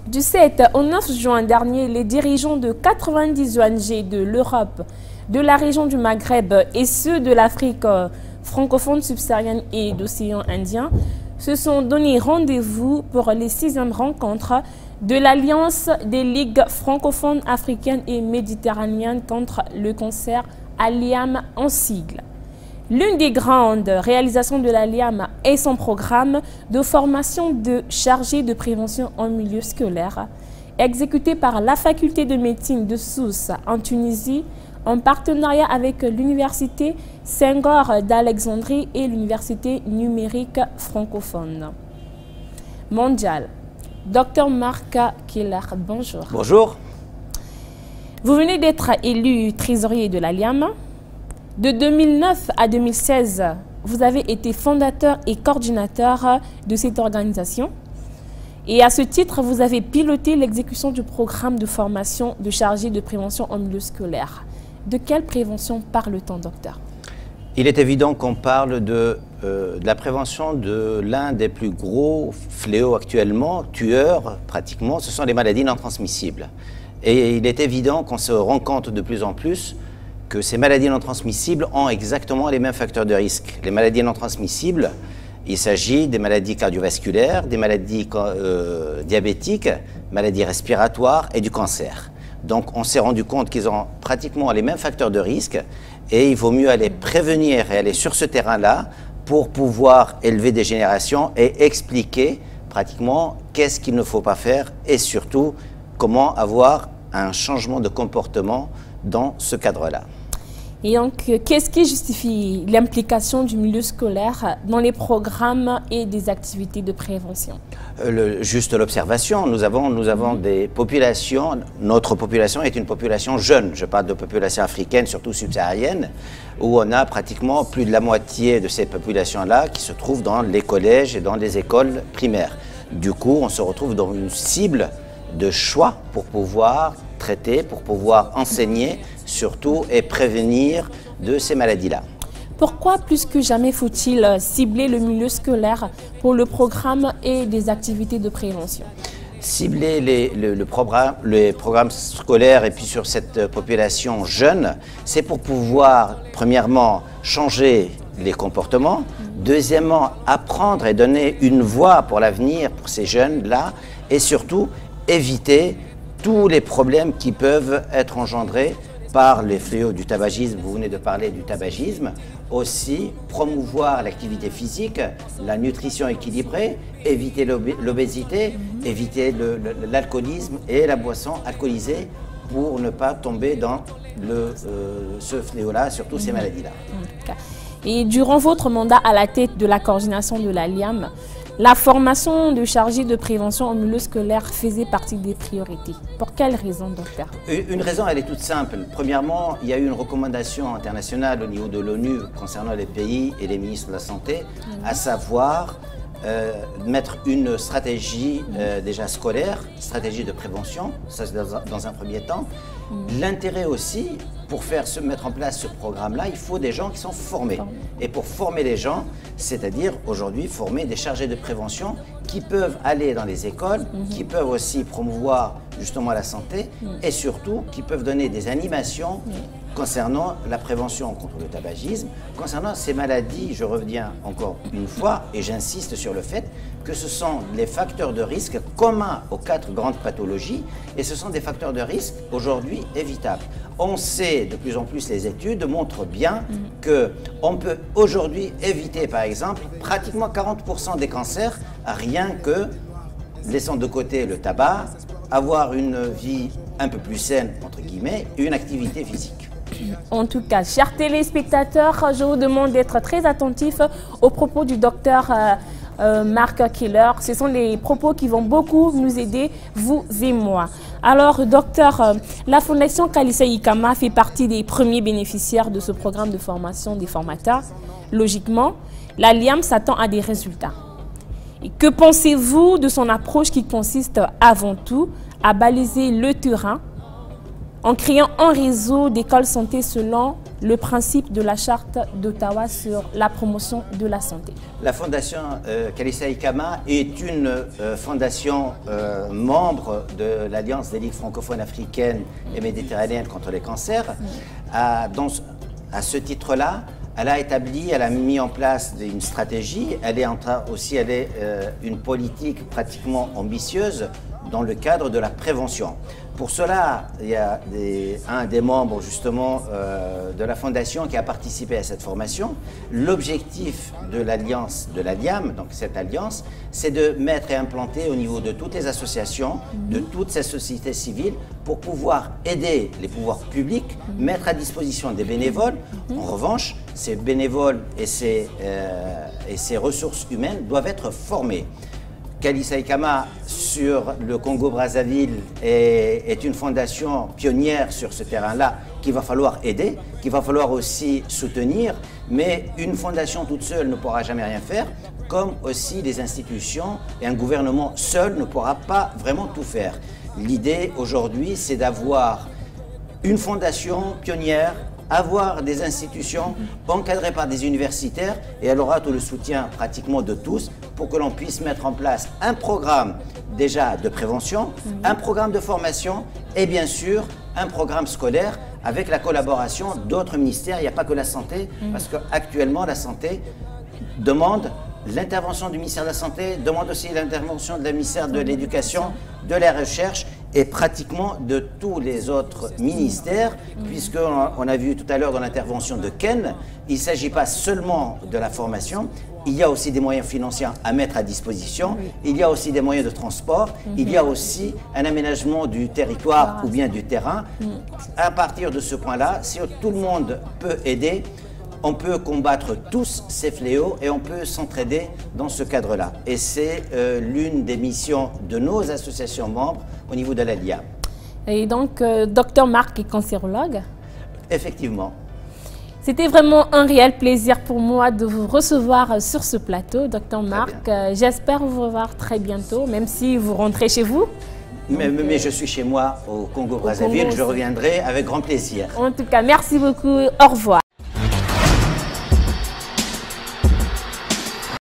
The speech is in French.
Du 7 au 9 juin dernier, les dirigeants de 90 ONG de l'Europe, de la région du Maghreb et ceux de l'Afrique francophone subsaharienne et d'océan Indien se sont donné rendez-vous pour les 6e rencontres de l'Alliance des ligues francophones africaines et méditerranéennes contre le cancer, ALIAM en sigle. L'une des grandes réalisations de l'ALIAM est son programme de formation de chargés de prévention en milieu scolaire, exécuté par la faculté de médecine de Sousse en Tunisie, en partenariat avec l'université Senghor d'Alexandrie et l'université numérique francophone mondiale. Dr Marc Keller, bonjour. Bonjour. Vous venez d'être élu trésorier de l'ALIAM. De 2009 à 2016, vous avez été fondateur et coordinateur de cette organisation. Et à ce titre, vous avez piloté l'exécution du programme de formation de chargés de prévention en milieu scolaire. De quelle prévention parle-t-on, docteur? Il est évident qu'on parle de la prévention de l'un des plus gros fléaux actuellement, tueurs pratiquement, ce sont les maladies non transmissibles. Et il est évident qu'on se rend compte de plus en plus que ces maladies non transmissibles ont exactement les mêmes facteurs de risque. Les maladies non transmissibles, il s'agit des maladies cardiovasculaires, des maladies diabétiques, maladies respiratoires et du cancer. Donc on s'est rendu compte qu'ils ont pratiquement les mêmes facteurs de risque et il vaut mieux aller prévenir et aller sur ce terrain-là pour pouvoir élever des générations et expliquer pratiquement qu'est-ce qu'il ne faut pas faire et surtout comment avoir un changement de comportement dans ce cadre-là. Et donc, qu'est-ce qui justifie l'implication du milieu scolaire dans les programmes et des activités de prévention? Juste l'observation. Nous avons des populations, notre population est une population jeune. Je parle de population africaine, surtout subsaharienne, où on a pratiquement plus de la moitié de ces populations-là qui se trouvent dans les collèges et dans les écoles primaires. Du coup, on se retrouve dans une cible de choix pour pouvoir traiter, pour pouvoir enseigner surtout et prévenir de ces maladies-là. Pourquoi plus que jamais faut-il cibler le milieu scolaire pour le programme et des activités de prévention? Cibler les programmes scolaires et puis sur cette population jeune, c'est pour pouvoir premièrement changer les comportements, deuxièmement apprendre et donner une voie pour l'avenir pour ces jeunes-là et surtout éviter tous les problèmes qui peuvent être engendrés par les fléaux du tabagisme. Vous venez de parler du tabagisme. Aussi, promouvoir l'activité physique, la nutrition équilibrée, éviter l'obésité, éviter l'alcoolisme et la boisson alcoolisée pour ne pas tomber dans ce fléau-là, surtout ces maladies-là. Et durant votre mandat à la tête de la coordination de l'ALIAM, la formation de chargés de prévention en milieu scolaire faisait partie des priorités. Pour quelle raison, docteur? Une raison, elle est toute simple. Premièrement, il y a eu une recommandation internationale au niveau de l'ONU concernant les pays et les ministres de la Santé, à savoir mettre une stratégie déjà scolaire, stratégie de prévention, ça c'est dans un premier temps. L'intérêt aussi, pour mettre en place ce programme-là, il faut des gens qui sont formés. Et pour former les gens, c'est-à-dire aujourd'hui former des chargés de prévention qui peuvent aller dans les écoles, qui peuvent aussi promouvoir justement la santé et surtout qui peuvent donner des animations concernant la prévention contre le tabagisme, concernant ces maladies. Je reviens encore une fois et j'insiste sur le fait que ce sont les facteurs de risque communs aux 4 grandes pathologies et ce sont des facteurs de risque aujourd'hui évitables. On sait de plus en plus, les études montrent bien qu'on peut aujourd'hui éviter par exemple pratiquement 40% des cancers rien que laissant de côté le tabac, avoir une vie un peu plus saine entre guillemets et une activité physique. En tout cas, chers téléspectateurs, je vous demande d'être très attentifs aux propos du docteur Marc Keller. Ce sont des propos qui vont beaucoup nous aider, vous et moi. Alors, docteur, la Fondation Kalissa Ikama fait partie des premiers bénéficiaires de ce programme de formation des formateurs. Logiquement, l'ALIAM s'attend à des résultats. Et que pensez-vous de son approche qui consiste avant tout à baliser le terrain en créant un réseau d'écoles santé selon le principe de la charte d'Ottawa sur la promotion de la santé? La fondation Kalissa Ikama est une fondation membre de l'Alliance des ligues francophones africaines et méditerranéennes contre les cancers. À ce titre-là, elle a mis en place une stratégie, elle est une politique pratiquement ambitieuse dans le cadre de la prévention. Pour cela, il y a un des membres justement de la fondation qui a participé à cette formation. L'objectif de l'alliance, de l'ALIAM, donc cette alliance, c'est de mettre et implanter au niveau de toutes les associations, de toutes ces sociétés civiles, pour pouvoir aider les pouvoirs publics, mettre à disposition des bénévoles. En revanche, ces bénévoles et ces ressources humaines doivent être formés. Kalissa Ikama sur le Congo-Brazzaville est une fondation pionnière sur ce terrain-là qu'il va falloir aider, qu'il va falloir aussi soutenir, mais une fondation toute seule ne pourra jamais rien faire, comme aussi les institutions et un gouvernement seul ne pourra pas vraiment tout faire. L'idée aujourd'hui, c'est d'avoir une fondation pionnière, avoir des institutions encadrées par des universitaires, et elle aura tout le soutien pratiquement de tous pour que l'on puisse mettre en place un programme déjà de prévention, un programme de formation et bien sûr un programme scolaire avec la collaboration d'autres ministères. Il n'y a pas que la santé, parce qu'actuellement la santé demande l'intervention du ministère de la Santé, demande aussi l'intervention du ministère de l'Éducation, de la Recherche et pratiquement de tous les autres ministères, puisqu'on a vu tout à l'heure dans l'intervention de Ken, il ne s'agit pas seulement de la formation, il y a aussi des moyens financiers à mettre à disposition, il y a aussi des moyens de transport, il y a aussi un aménagement du territoire ou bien du terrain. À partir de ce point-là, si tout le monde peut aider, on peut combattre tous ces fléaux et on peut s'entraider dans ce cadre-là. Et c'est l'une des missions de nos associations membres au niveau de l'ALIAM. Et donc, Dr Marc est cancérologue? Effectivement. C'était vraiment un réel plaisir pour moi de vous recevoir sur ce plateau, Dr Marc. J'espère vous revoir très bientôt, même si vous rentrez chez vous. Mais je suis chez moi au Congo-Brazzaville, je reviendrai avec grand plaisir. En tout cas, merci beaucoup. Au revoir.